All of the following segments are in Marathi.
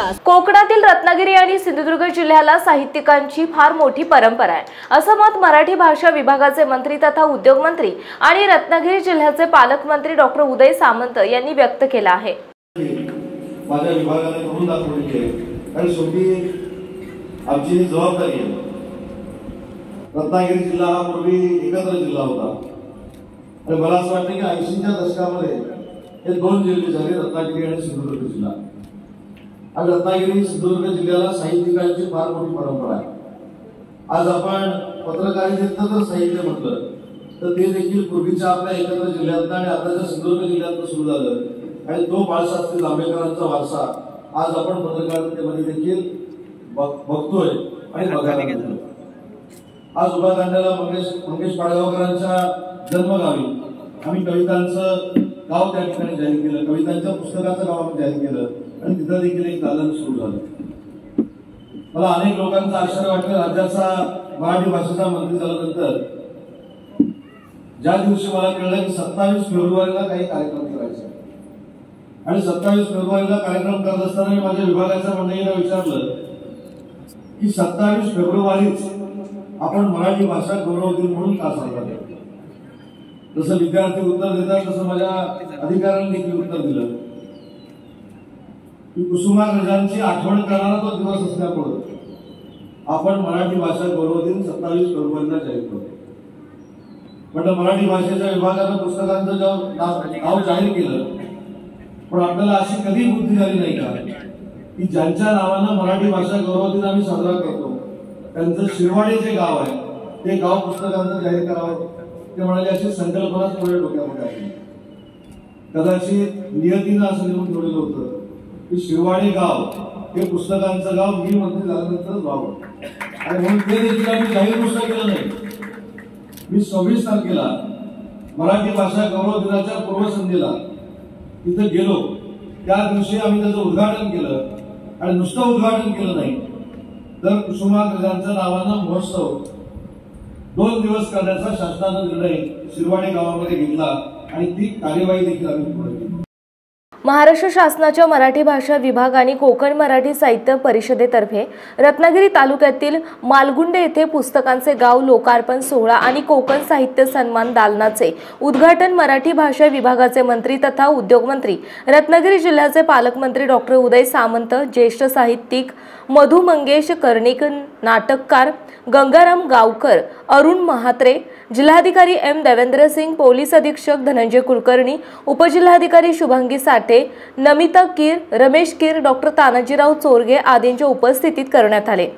शासन कोकणातील रत्नागिरी आणि सिंधुदुर्ग जिल्ह्याला साहित्यिकांची फार मोठी परंपरा आहे, असं मत मराठी भाषा विभागाचे मंत्री तथा उद्योग मंत्री आणि रत्नागिरी जिल्ह्याचे पालकमंत्री डॉक्टर उदय सामंत यांनी व्यक्त केलं आहे। माझ्या विभागाने करून दाखवले आणि शेवटी आमची जबाबदारी आहे। रत्नागिरी जिल्हा हा पूर्वी एकत्र जिल्हा होता आणि मला असं वाटतं की 80च्या दशकामध्ये हे दोन जिल्हे झाले, रत्नागिरी आणि सिंधुदुर्ग जिल्हा। आज रत्नागिरी सिंधुदुर्ग जिल्ह्याला साहित्यिकांची फार मोठी परंपरा आहे। आज आपण पत्रकारितेचं जर साहित्य म्हटलं तर ते देखील पूर्वीच्या आपल्या एकत्र जिल्ह्यात आणि आताच्या सिंधुदुर्ग जिल्ह्यात सुरू झालं आणि तो बाळशास्त्री जांभेकरांचा वारसा आज आपण पत्रकारितेमध्ये देखील बघतोय आणि बघायला मिळतो। आज उभा कांड्याला मंगेश पाडगावकरांच्या जन्मगावी आम्ही कवितांचं गाव त्या ठिकाणी जाहीर केलं, कवितांच्या पुस्तकाचं गाव आम्ही जाहीर केलं आणि तिथं देखील एक दालन सुरू झालं। मला अनेक लोकांचं आश्चर्य वाटलं, राज्याचा मराठी भाषेचा मंत्री झाल्यानंतर ज्या दिवशी मला कळलं की 27 फेब्रुवारीला काही कार्यक्रम करायचे आणि 27 फेब्रुवारीला कार्यक्रम करत असताना मी माझ्या विभागाच्या मंडळीला विचारलं की 27 फेब्रुवारीच आपण मराठी भाषा गौरव दिन म्हणून का साजरा करतो? जसं विद्यार्थी उत्तर देतात तसं माझ्या अधिकाऱ्यांनी देखील उत्तर दिलं की कुसुमाग्रजांची आठवण करणारा तो दिवस असल्यामुळे आपण मराठी भाषा गौरव दिन 27 फेब्रुवारीला जाहीर करतो। पण मराठी भाषेच्या विभागानं पुस्तकांचं नाव जाहीर केलं, पण आपल्याला अशी कधी बुद्धी झाली नाही का की ज्यांच्या नावानं मराठी भाषा गौरव दिन आम्ही साजरा करतो त्यांचं शिरवाडे जे गाव आहे ते गाव पुस्तकांचं जाहीर करावं। ते म्हणाले अशी संकल्पनाच पुढे डोक्यामध्ये आली। कदाचित नियतीनं असं लिहून ठेवलेलं होतं की शिरवाडे गाव हे पुस्तकांचं गाव मी मंत्री झाल्यानंतरच व्हावं आणि म्हणून ते देखील आम्ही जाहीर पुस्तक केलं नाही। मी 26 तारखेला मराठी भाषा गौरव दिनाच्या पूर्वसंध्येला तिथे गेलो, त्या दिवशी आम्ही त्याचं उद्घाटन केलं आणि नुसतं उद्घाटन केलं नाही तर कुसुमाग्रजांच्या नावानं महोत्सव 2 दिवस करण्याचा शासनाचा निर्णय शिरवाडे गावामध्ये घेतला आणि ती कार्यवाही देखील आम्ही पुढे केली। महाराष्ट्र शासनाच्या मराठी भाषा विभाग आणि कोकण मराठी साहित्य परिषदेतर्फे रत्नागिरी तालुक्यातील मालगुंडे येथे पुस्तकांचे गाव लोकार्पण सोहळा आणि कोकण साहित्य सन्मान दालनाचे उद्घाटन मराठी भाषा विभागाचे मंत्री तथा उद्योग मंत्री रत्नागिरी जिल्ह्याचे पालकमंत्री डॉक्टर उदय सामंत, ज्येष्ठ साहित्यिक मधु मंगेश कर्णिक, नाटककार गंगाराम गावकर, अरुण महात्रे, जिल्हाधिकारी एम देवेंद्र सिंग, पोलीस अधीक्षक धनंजय कुलकर्णी, उपजिल्हाधिकारी शुभांगी साठे, नमिता कीर, रमेश कीर, डॉक्टर तानाजीराव चोरगे आदींच्या उपस्थितीत करण्यात आले।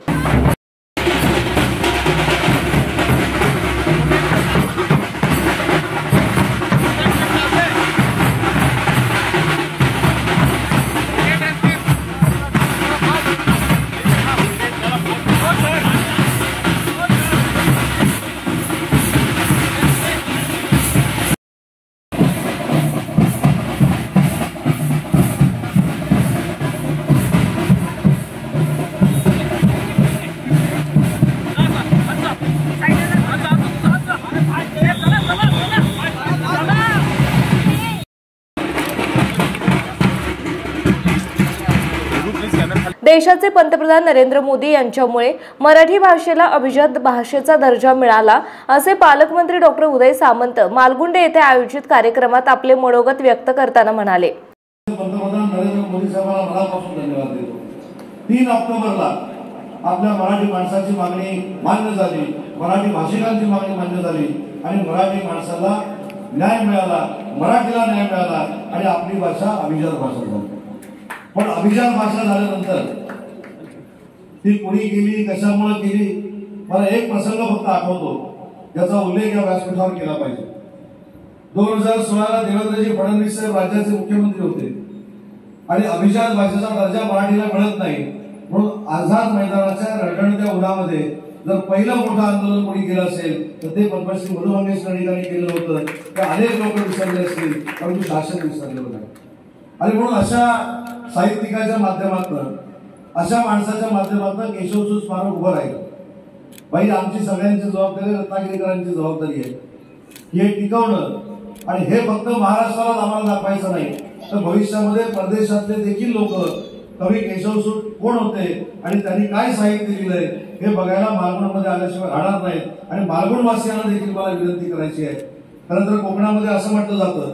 देशाचे पंतप्रधान नरेंद्र मोदी यांच्यामुळे मराठी भाषेला अभिजात भाषेचा दर्जा मिळाला, असे पालकमंत्री डॉक्टर उदय सामंत मालगुंडे येथे आयोजित कार्यक्रमात आपले मनोगत व्यक्त करताना म्हणाले। पंतप्रधान नरेंद्र मोदी साहेबांना मनापासून धन्यवाद देतो। 3 ऑक्टोबरला आपल्या मराठी माणसाची मागणी मान्य झाली, मराठी भाषिकांची मागणी मान्य झाली आणि मराठी माणसाला न्याय मिळाला, मराठीला न्याय मिळाला आणि आपली भाषा अभिजात भाषा झाली। पण अभिजात भाषा झाल्यानंतर ती कोणी केली, कशामुळे केली, मला एक प्रसंग फक्त आठवतो, त्याचा उल्लेख या व्यासपीठावर केला पाहिजे। 2016ला देवेंद्रजी फडणवीस साहेब राज्याचे मुख्यमंत्री होते आणि अभिजात भाषेचा दर्जा मराठीला मिळत नाही म्हणून आझाद मैदानाच्या रडणत्या उन्हामध्ये जर पहिलं मोठं आंदोलन कोणी केलं असेल तर ते पद्मश्री मधु मंगेश कर्णिकांनी केलं होतं। तर अनेक लोक विसरले असतील परंतु शासन विसरलेलं नाही आणि म्हणून अशा साहित्यिकाच्या माध्यमातून, अशा माणसाच्या माध्यमातून केशवसूत स्मारक उभं राहिलं। बाई आमची सगळ्यांची जबाबदारी, रत्नागिरीकरांची जबाबदारी आहे हे टिकवणं आणि हे फक्त महाराष्ट्राला आम्हाला दाखवायचं नाही तर भविष्यामध्ये परदेशातले देखील लोक कवी केशवसूत कोण होते आणि त्यांनी काय साहित्य लिहिलंय हे बघायला मालवणमध्ये आल्याशिवाय राहणार नाहीत। आणि मालवणवासियांना देखील मला विनंती करायची आहे, खरं तर कोकणामध्ये असं म्हटलं जातं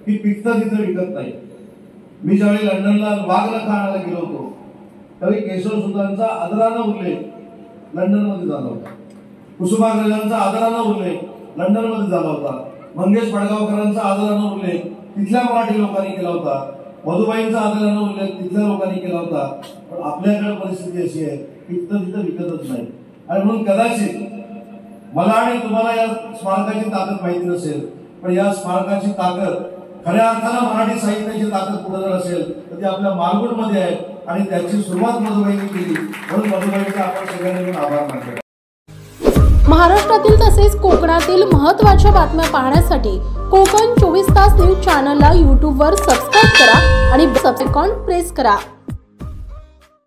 की पिकतं तिथं विकत नाही। मी ज्यावेळी लंडनला वाघनखं आणायला गेलो होतो त्यावेळी केशवसूतांचा आदरानं उल्लेख लंडनमध्ये झाला होता, कुसुमाग्रजांचा आदरानं उल्लेख लंडनमध्ये झाला होता, मंगेश पडगावकरांचा आदरानं उल्लेख तिथल्या मराठी लोकांनी केला होता, मधुबाईंचा आदरानं उल्लेख तिथल्या लोकांनी केला होता। पण आपल्याकडे परिस्थिती अशी आहे पिकतं तिथं विकतच नाही। आणि म्हणून कदाचित मला आणि तुम्हाला या स्मारकाची ताकद माहिती नसेल, पण या स्मारकाची ताकद खऱ्या अर्थानं मराठी साहित्याची ताकद कुठं जर असेल तर ती आपल्या मालगुणमध्ये आहे आणि त्याची सुरुवात मधुबाईंनी केली, म्हणून मधुबाईंचा आपण सगळ्यांनी मिळून आभार मानतो। महाराष्ट्रातील तसेच कोकणातील महत्त्वाच्या बातम्या पाहण्यासाठी कोकण 24 तास न्यूज चॅनलला YouTube वर सबस्क्राईब करा आणि बेल आयकॉन प्रेस करा।